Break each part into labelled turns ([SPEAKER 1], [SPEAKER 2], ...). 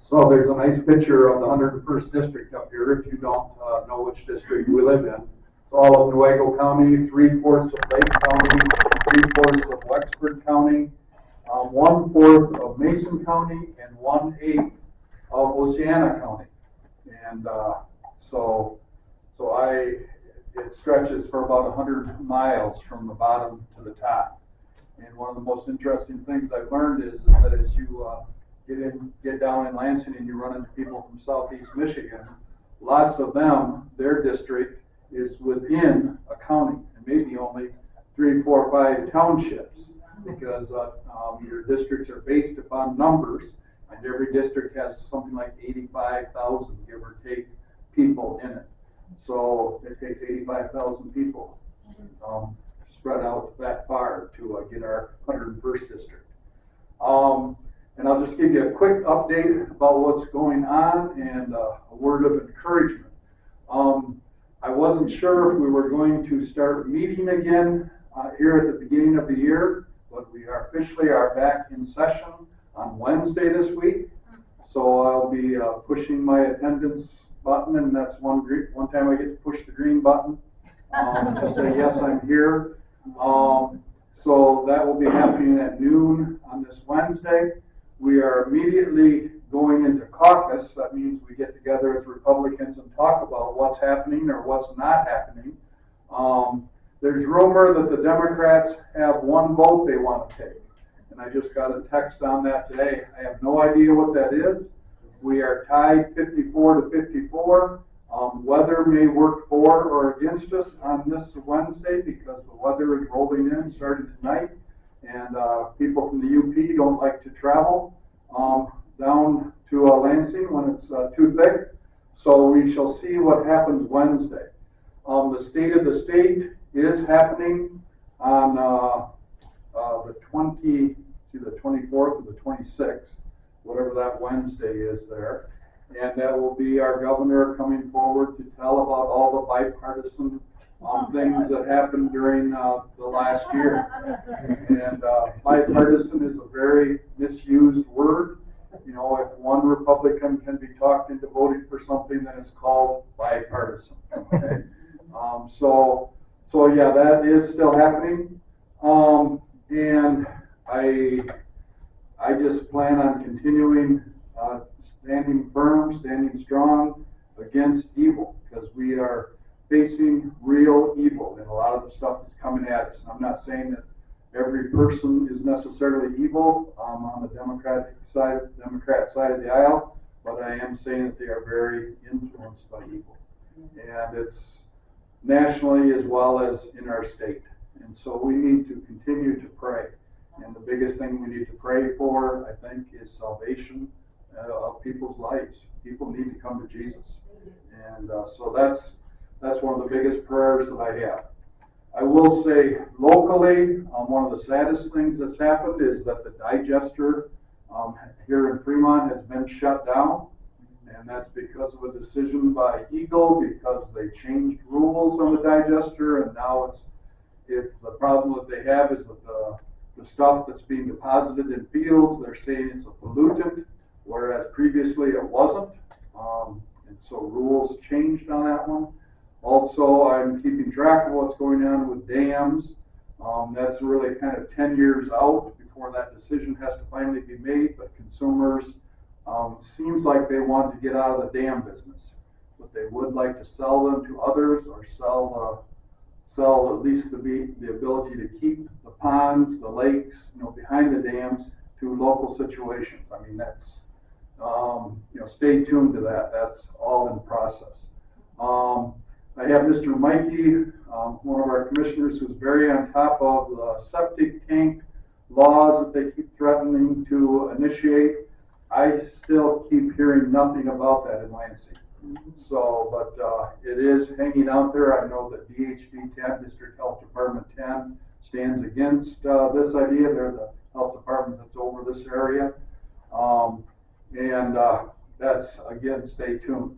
[SPEAKER 1] So there's a nice picture of the 101st District up here, if you don't know which district we live in. It's all of Nuevo County, 3/4 of Lake County, 3/4 of Wexford County, 1/4 of Mason County, and 1/8 of Oceana County. And it stretches for about 100 miles from the bottom to the top. And one of the most interesting things I've learned is that as you get down in Lansing and you run into people from southeast Michigan, lots of them, their district is within a county, and maybe only 3, 4, 5 townships, because your districts are based upon numbers, and every district has something like 85,000, give or take, people in it. So it takes 85,000 people spread out that far to get our 101st district. And I'll just give you a quick update about what's going on and a word of encouragement. I wasn't sure if we were going to start meeting again here at the beginning of the year, but we officially are back in session on Wednesday this week. So I'll be pushing my attendance button, and that's one time I get to push the green button to say yes, I'm here. So that will be happening at noon on this Wednesday. We are immediately going into caucus. That means we get together as Republicans and talk about what's happening or what's not happening. There's rumor that the Democrats have one vote they want to take. And I just got a text on that today. I have no idea what that is. We are tied 54 to 54. Weather may work for or against us on this Wednesday because the weather is rolling in starting tonight. And people from the UP don't like to travel down to Lansing when it's too thick. So we shall see what happens Wednesday. The State of the State is happening on the 24th or the 26th, whatever that Wednesday is there. And that will be our governor coming forward to tell about all the bipartisan things that happened during the last year. And bipartisan is a very misused word. You know, if one Republican can be talked into voting for something, then it's called bipartisan. Okay? So yeah, that is still happening. And I just plan on continuing standing firm, standing strong against evil, because we are facing real evil, and a lot of the stuff is coming at us. And I'm not saying that every person is necessarily evil on the Democrat side of the aisle, but I am saying that they are very influenced by evil. And it's nationally as well as in our state. And so we need to continue to pray. And the biggest thing we need to pray for, I think, is salvation of people's lives. People need to come to Jesus. And so that's one of the biggest prayers that I have. I will say locally, one of the saddest things that's happened is that the digester here in Fremont has been shut down. And that's because of a decision by Eagle, because they changed rules on the digester, and now it's the problem that they have is that the stuff that's being deposited in fields, they're saying it's a pollutant, whereas previously it wasn't. And so rules changed on that one. Also, I'm keeping track of what's going on with dams. That's really kind of 10 years out before that decision has to finally be made, but consumers seems like they want to get out of the dam business, but they would like to sell them to others or sell at least the ability to keep the ponds, the lakes, behind the dams to local situations. I mean, that's, stay tuned to that. That's all in process. I have Mr. Mikey, one of our commissioners, who's very on top of the septic tank laws that they keep threatening to initiate. I still keep hearing nothing about that in Lansing. So, but it is hanging out there. I know that DHD 10, District Health Department 10, stands against this idea. They're the health department that's over this area. And that's, again, stay tuned.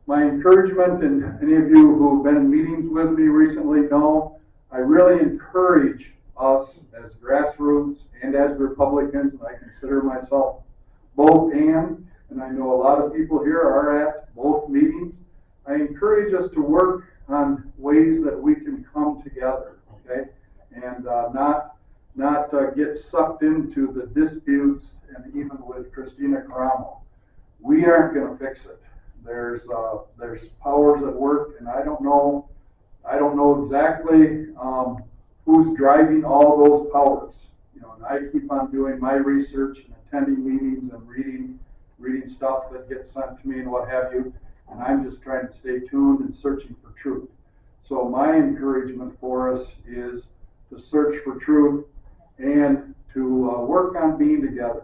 [SPEAKER 1] My encouragement, and any of you who've been in meetings with me recently know, I really encourage us as grassroots and as Republicans, and I consider myself both and I know a lot of people here are at both meetings. I encourage us to work on ways that we can come together, okay, and not get sucked into the disputes, and even with Christina Caramo. We aren't going to fix it. There's powers at work, and I don't know exactly who's driving all those powers. You know, and I keep on doing my research and attending meetings and reading stuff that gets sent to me and what have you. And I'm just trying to stay tuned and searching for truth. So my encouragement for us is to search for truth and to work on being together.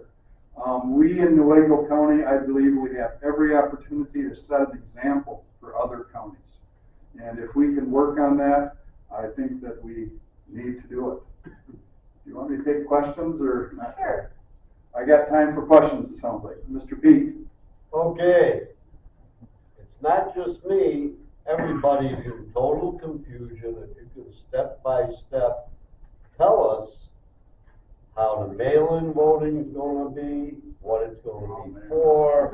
[SPEAKER 1] We in Nuevo County, I believe we have every opportunity to set an example for other counties. And if we can work on that, I think that we need to do it. Do you want me to take questions or not?
[SPEAKER 2] Sure.
[SPEAKER 1] I got time for questions, it sounds like. Mr. Pete.
[SPEAKER 3] Okay. It's not just me. Everybody's in total confusion. If you could step by step tell us how the mail-in voting is going to be, what it's going to be for,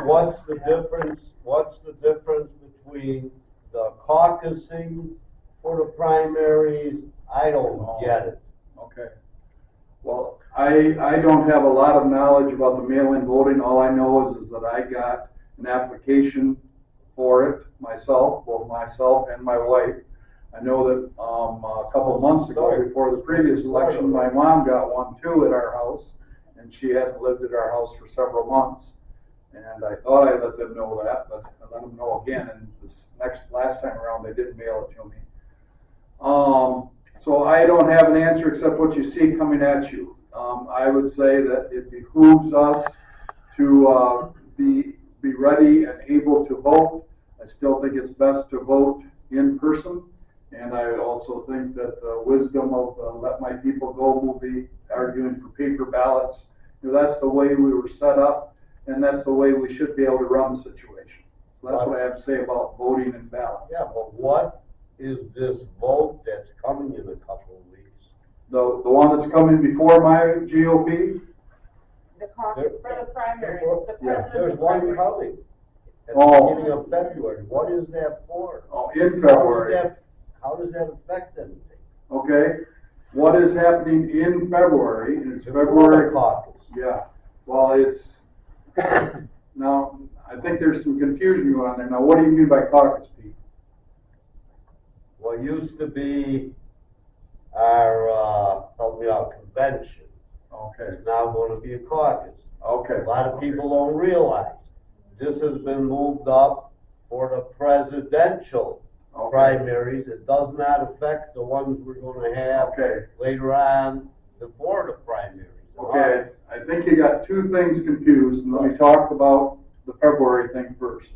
[SPEAKER 3] what's the difference? What's the difference between the caucusing for the primaries? I don't get it.
[SPEAKER 1] Okay. Well, I don't have a lot of knowledge about the mail-in voting. All I know is that I got an application for it myself, both myself and my wife. I know that a couple of months ago, before the previous election, my mom got one too at our house, and she hasn't lived at our house for several months. And I thought I let them know that, but I let them know again, and last time around, they didn't mail it to me. So I don't have an answer except what you see coming at you. I would say that it behooves us to be ready and able to vote. I still think it's best to vote in person, and I also think that the wisdom of let my people go movie, arguing for paper ballots, that's the way we were set up, and that's the way we should be able to run the situation. So that's what I have to say about voting and ballots.
[SPEAKER 3] Yeah, but what is this vote that's coming in a couple of weeks?
[SPEAKER 1] The one that's coming before my GOP?
[SPEAKER 2] The caucus for the primary.
[SPEAKER 3] There's one coming at the beginning of February. What is that for?
[SPEAKER 1] Oh, in February.
[SPEAKER 3] How does that affect anything?
[SPEAKER 1] Okay. What is happening in February? It's
[SPEAKER 3] Before
[SPEAKER 1] February.
[SPEAKER 3] the caucus.
[SPEAKER 1] Yeah. Well, it's now. I think there's some confusion going on there. Now, what do you mean by caucus, Pete?
[SPEAKER 3] What used to be our help me out convention.
[SPEAKER 1] Okay.
[SPEAKER 3] Is now going to be a caucus.
[SPEAKER 1] Okay.
[SPEAKER 3] A lot of people don't realize this has been moved up for the presidential primaries. It does not affect the ones we're going to have later on before the primaries.
[SPEAKER 1] Okay, I think you got two things confused, and let me talk about the February thing first.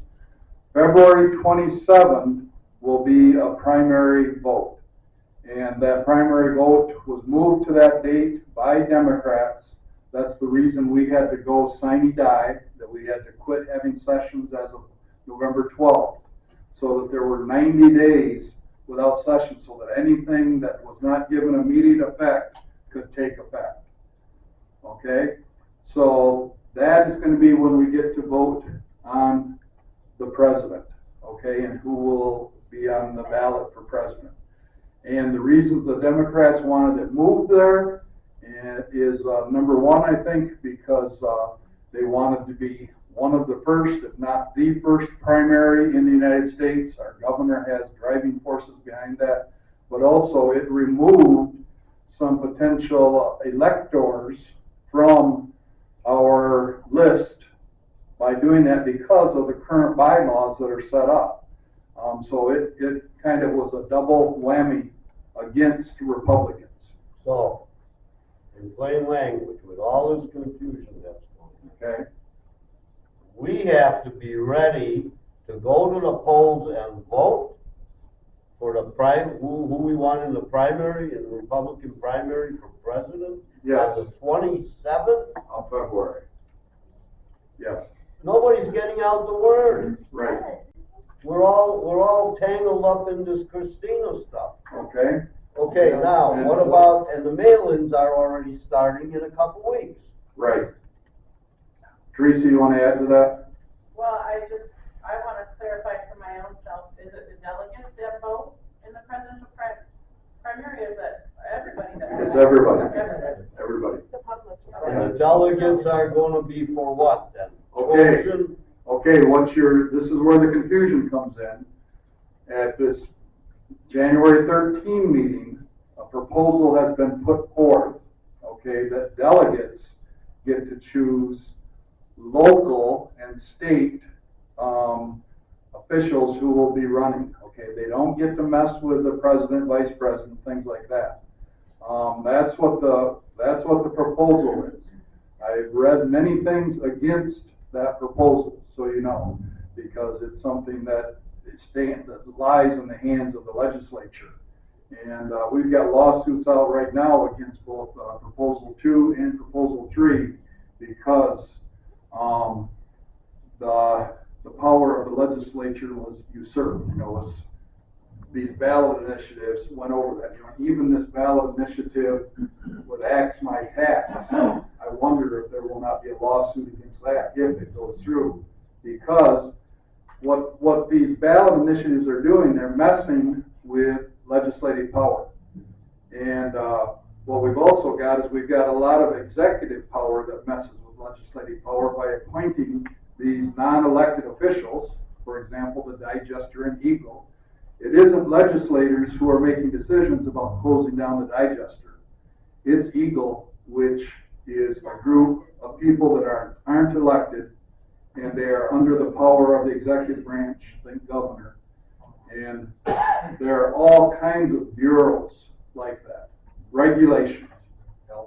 [SPEAKER 1] February 27th will be a primary vote, and that primary vote was moved to that date by Democrats. That's the reason we had to go sine die, that we had to quit having sessions as of November 12th, so that there were 90 days without sessions, so that anything that was not given immediate effect could take effect. Okay, so that is going to be when we get to vote on the president, okay, and who will be on the ballot for president. And the reasons the Democrats wanted it moved there is number one, I think, because they wanted to be one of the first, if not the first primary in the United States. Our governor has driving forces behind that, but also it removed some potential electors from our list by doing that because of the current bylaws that are set up. So it kind of was a double whammy against Republicans.
[SPEAKER 3] So, in plain language, with all this confusion that's going on, we have to be ready to go to the polls and vote for the who we want in the primary, in the Republican primary for president.
[SPEAKER 1] Yes.
[SPEAKER 3] On the 27th
[SPEAKER 1] of February. Yes.
[SPEAKER 3] Nobody's getting out the word.
[SPEAKER 1] Right.
[SPEAKER 3] We're all tangled up in this Christina stuff.
[SPEAKER 1] Okay.
[SPEAKER 3] Okay,
[SPEAKER 1] Yeah,
[SPEAKER 3] now,
[SPEAKER 1] and-
[SPEAKER 3] what about, and the mail-ins are already starting in a couple weeks.
[SPEAKER 1] Right. Teresa, you wanna add to that?
[SPEAKER 2] Well, I want to clarify for my own self, is it the delegates that vote in the presidential primary, or is it everybody that?
[SPEAKER 1] It's everybody.
[SPEAKER 2] Everybody.
[SPEAKER 1] Everybody.
[SPEAKER 2] The public.
[SPEAKER 3] And the delegates are gonna be for what then?
[SPEAKER 1] Okay.
[SPEAKER 3] Chosen?
[SPEAKER 1] Okay, this is where the confusion comes in. At this January 13 meeting, a proposal has been put forth, okay, that delegates get to choose local and state officials who will be running, okay? They don't get to mess with the president, vice president, things like that. That's what the proposal is. I've read many things against that proposal, so you know, because it's something that lies in the hands of the legislature. And we've got lawsuits out right now against both Proposal 2 and Proposal 3 because the power of the legislature was usurped. These ballot initiatives went over that. Even this ballot initiative with Axe My Tax, I wonder if there will not be a lawsuit against that if it goes through, because what these ballot initiatives are doing, they're messing with legislative power. And what we've also got is we've got a lot of executive power that messes with legislative power by appointing these non-elected officials, for example, the digester and Eagle. It isn't legislators who are making decisions about closing down the digester. It's Eagle, which is a group of people that aren't elected, and they are under the power of the executive branch, the governor. And there are all kinds of bureaus like that, regulations,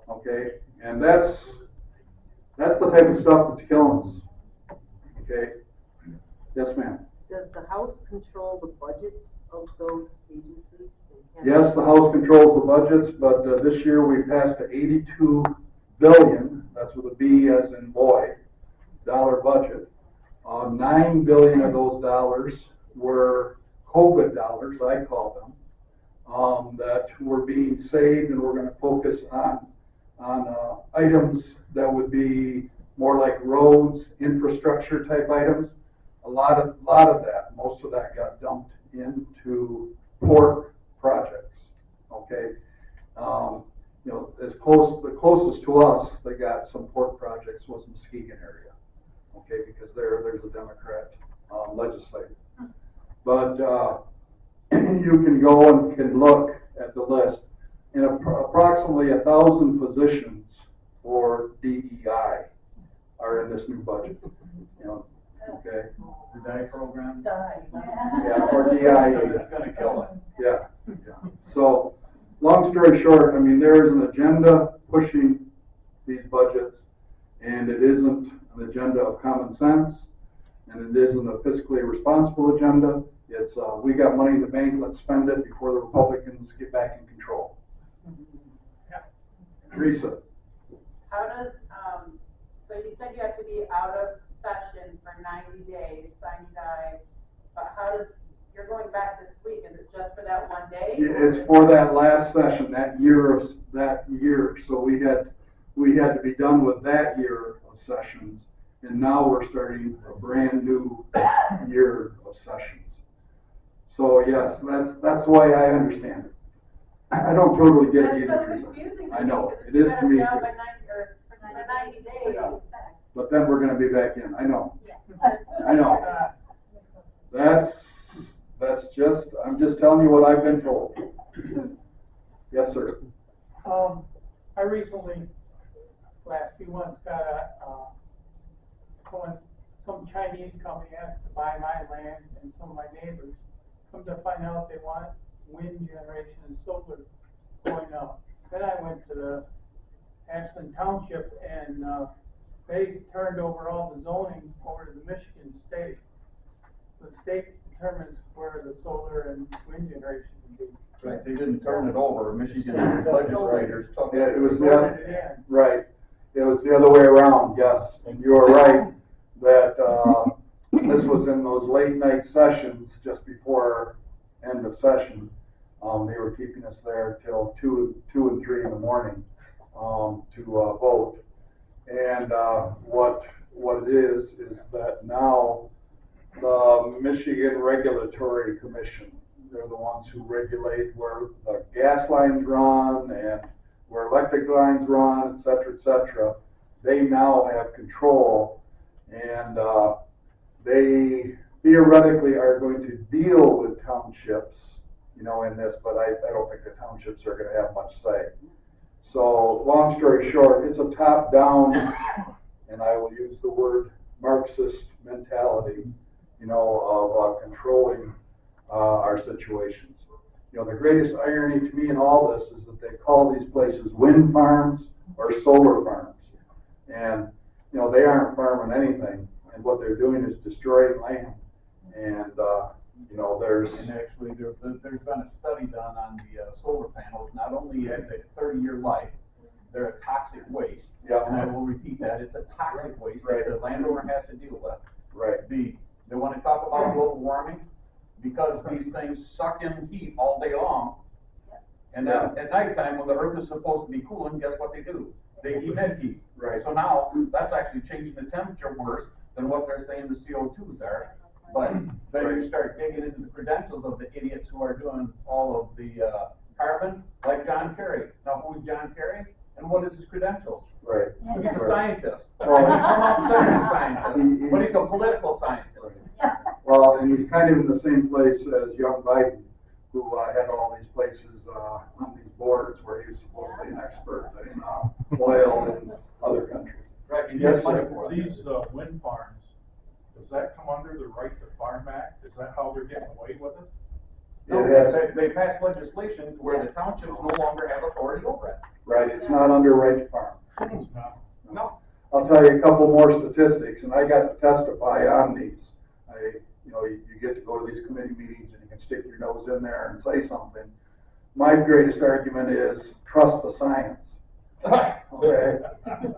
[SPEAKER 1] okay? And that's the type of stuff that's killing us, okay? Yes, ma'am.
[SPEAKER 4] Does the House control the budgets of those agencies?
[SPEAKER 1] Yes, the House controls the budgets, but this year we passed a 82 billion, that's with a B as in boy, dollar budget. 9 billion of those dollars were COVID dollars, I call them, that were being saved, and we're going to focus on items that would be more like roads, infrastructure type items. A lot of that, most of that got dumped into port projects. Okay, the closest to us, they got some port projects was Muskegon area. Okay, because there's a Democrat legislator. But you can go and can look at the list. In approximately 1,000 positions for DEI are in this new budget. Okay.
[SPEAKER 5] The DI program?
[SPEAKER 1] Yeah, or DEI.
[SPEAKER 5] It's gonna kill us.
[SPEAKER 1] Yeah. So, long story short, I mean, there is an agenda pushing these budgets, and it isn't an agenda of common sense, and it isn't a fiscally responsible agenda. It's, we got money in the bank, let's spend it before the Republicans get back in control. Teresa.
[SPEAKER 2] How does, so you said you have to be out of session for 90 days, sine die, but how does, you're going back this week, is it just for that one day?
[SPEAKER 1] It's for that last session, that year. So we had to be done with that year of sessions, and now we're starting a brand new year of sessions. So yes, that's the way I understand it. I don't totally get it either,
[SPEAKER 2] That's so
[SPEAKER 1] Teresa.
[SPEAKER 2] confusing.
[SPEAKER 1] I know, it
[SPEAKER 2] You
[SPEAKER 1] is
[SPEAKER 2] gotta
[SPEAKER 1] to me
[SPEAKER 2] be out
[SPEAKER 1] too.
[SPEAKER 2] by 90 days.
[SPEAKER 1] But then we're gonna be back in, I know. I know. That's just, I'm just telling you what I've been told. Yes, sir.
[SPEAKER 6] I recently, last few months, got some Chinese company asked to buy my land and some of my neighbors. Come to find out they want wind generation and solar going up. Then I went to the Ashland Township and they turned over all the zoning over to the Michigan state. The state determines where the solar and wind generation can be.
[SPEAKER 5] Right, they didn't turn it over, Michigan legislators took
[SPEAKER 1] Yeah,
[SPEAKER 5] it.
[SPEAKER 1] it was
[SPEAKER 6] Voted it in.
[SPEAKER 1] right. It was the other way around, yes. And you are right that this was in those late night sessions just before end of session. They were keeping us there till two and 3 in the morning, to vote. And, what it is that now the Michigan Regulatory Commission, they're the ones who regulate where the gas lines run and where electric lines run, et cetera. They now have control, and they theoretically are going to deal with townships, in this, but I don't think the townships are gonna have much say. So, long story short, it's a top-down, and I will use the word Marxist mentality, of controlling our situations. The greatest irony to me in all this is that they call these places wind farms or solar farms. And, they aren't farming anything, and what they're doing is destroying land. And, there's...
[SPEAKER 5] And actually, there's been a study done on the solar panels. Not only have they 30-year life, they're a toxic waste.
[SPEAKER 1] Yeah.
[SPEAKER 5] And I will repeat that, it's a toxic waste that the landowner has to deal with.
[SPEAKER 1] Right.
[SPEAKER 5] They want to talk about global warming, because these things suck in heat all day long. And then at nighttime, when the earth is supposed to be cooling, guess what they do? They emit heat.
[SPEAKER 1] Right.
[SPEAKER 5] So now, that's actually changing the temperature worse than what they're saying the CO2s are. But then you start digging into the credentials of the idiots who are doing all of the carbon, like John Kerry. Now, who is John Kerry? And what is his credentials?
[SPEAKER 1] Right.
[SPEAKER 5] He's a scientist.
[SPEAKER 1] Well,
[SPEAKER 5] Come out and say he's a scientist, but he's a political scientist.
[SPEAKER 1] Well, and he's kind of in the same place as young Biden, who had all these places on these boards where he was supposedly an expert in oil in other countries.
[SPEAKER 5] Right, and
[SPEAKER 1] Yes,
[SPEAKER 5] yes, money
[SPEAKER 1] sir.
[SPEAKER 5] for it.
[SPEAKER 7] These wind farms, does that come under the Right to Farm Act? Is that how they're getting away with it?
[SPEAKER 5] No,
[SPEAKER 1] It has,
[SPEAKER 5] they passed legislation where the townships no longer have authority over it.
[SPEAKER 1] right, it's not under right to farm.
[SPEAKER 7] It's not.
[SPEAKER 5] No.
[SPEAKER 1] I'll tell you a couple more statistics, and I got to testify on these. You get to go to these committee meetings and you can stick your nose in there and say something. My greatest argument is trust the science. Okay?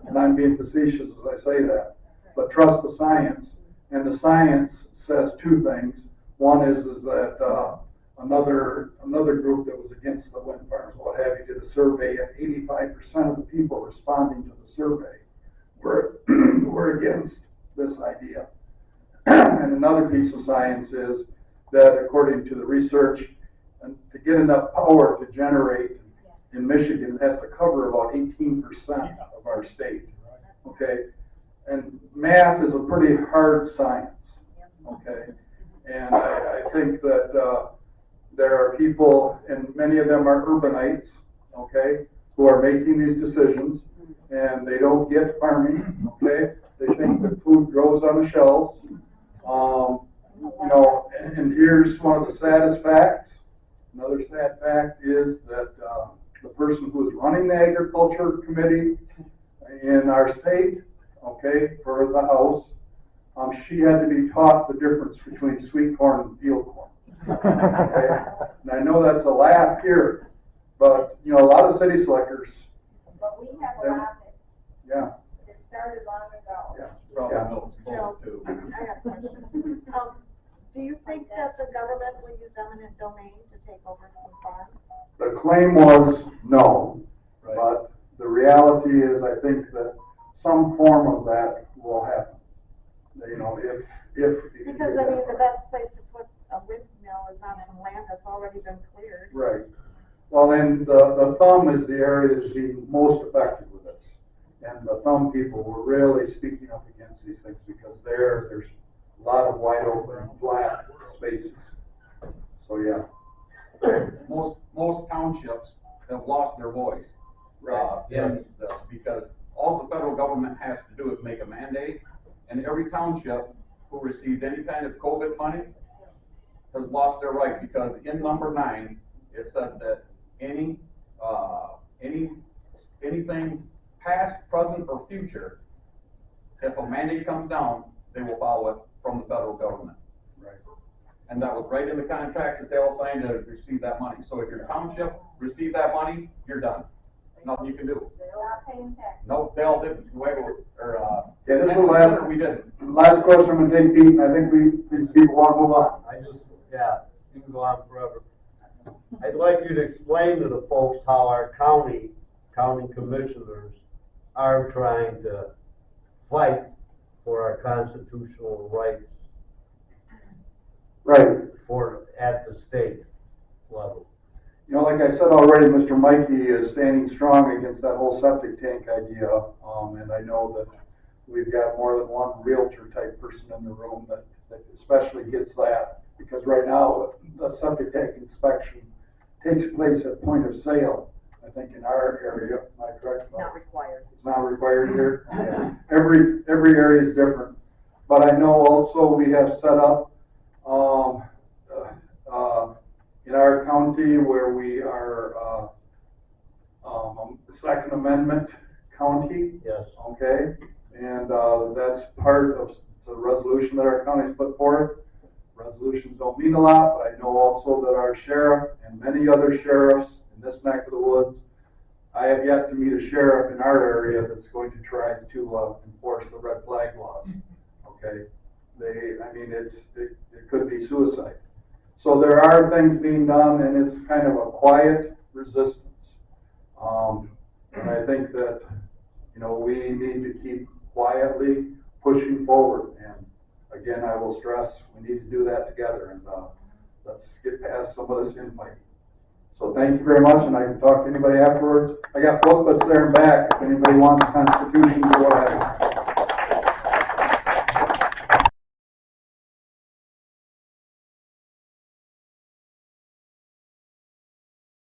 [SPEAKER 1] And I'm being facetious as I say that. But trust the science. And the science says two things. One is that another group that was against the wind farms, what have you, did a survey, and 85% of the people responding to the survey were against this idea. And another piece of science is that according to the research, and to get enough power to generate in Michigan, it has to cover about 18% of our state. Okay? And math is a pretty hard science. Okay? And I think that there are people, and many of them are urbanites, okay, who are making these decisions, and they don't get farming, okay? They think that food grows on the shelves. And here's one of the saddest facts. Another sad fact is that the person who is running the agriculture committee in our state, okay, for the House, she had to be taught the difference between sweet corn and field corn. Okay? And I know that's a laugh here, but a lot of city selectors.
[SPEAKER 8] But we have a lot that
[SPEAKER 1] Yeah.
[SPEAKER 8] it started long ago.
[SPEAKER 1] Yeah.
[SPEAKER 5] Probably
[SPEAKER 1] Yeah.
[SPEAKER 5] knows
[SPEAKER 4] Joe,
[SPEAKER 5] too.
[SPEAKER 4] I got a question. Do you think that the government will use eminent domain to take over some farms?
[SPEAKER 1] The claim was no,
[SPEAKER 5] Right.
[SPEAKER 1] but the reality is I think that some form of that will happen. If
[SPEAKER 4] Because I mean, the best place to put a windmill is on some land that's already been cleared.
[SPEAKER 1] Right. Well, and the thumb is the area that's being most affected with this. And the thumb people were really speaking up against these things because there's a lot of wide open, flat spaces. So, yeah.
[SPEAKER 5] Most townships have lost their voice.
[SPEAKER 1] Right.
[SPEAKER 5] In this, because all the federal government has to do is make a mandate, and every township who received any kind of COVID money has lost their right, because in number 9, it said that anything past, present, or future, if a mandate comes down, they will follow it from the federal government.
[SPEAKER 1] Right.
[SPEAKER 5] And that was right in the contracts that they all signed to receive that money. So if your township received that money, you're done. Nothing you can do.
[SPEAKER 8] They're not paying taxes.
[SPEAKER 5] Nope, they all didn't.
[SPEAKER 1] Yeah, this is the last,
[SPEAKER 5] We didn't.
[SPEAKER 1] last question I'm gonna take, Pete, and I think these people wanna move on.
[SPEAKER 3] You can go on forever. I'd like you to explain to the folks how our county commissioners are trying to fight for our constitutional rights
[SPEAKER 1] Right.
[SPEAKER 3] at the state level.
[SPEAKER 1] You know, like I said already, Mr. Mikey is standing strong against that whole septic tank idea. And I know that we've got more than one realtor type person in the room that especially gets that. Because right now, the septic tank inspection takes place at point of sale, I think in our area, am I correct?
[SPEAKER 4] It's not required.
[SPEAKER 1] It's not required here? Yeah. Every area is different. But I know also we have set up, in our county where we are, Second Amendment county.
[SPEAKER 3] Yes.
[SPEAKER 1] Okay, and, that's part of the resolution that our county's put forth. Resolutions don't mean a lot, but I know also that our sheriff and many other sheriffs in this neck of the woods, I have yet to meet a sheriff in our area that's going to try to, enforce the red flag laws. Okay, it could be suicide. So there are things being done, and it's kind of a quiet resistance. And I think that, we need to keep quietly pushing forward. And again, I will stress, we need to do that together, and let's get past some of this infighting. So thank you very much, and I can talk to anybody afterwards. I got booklets there and back if anybody wants constitutions or what have you.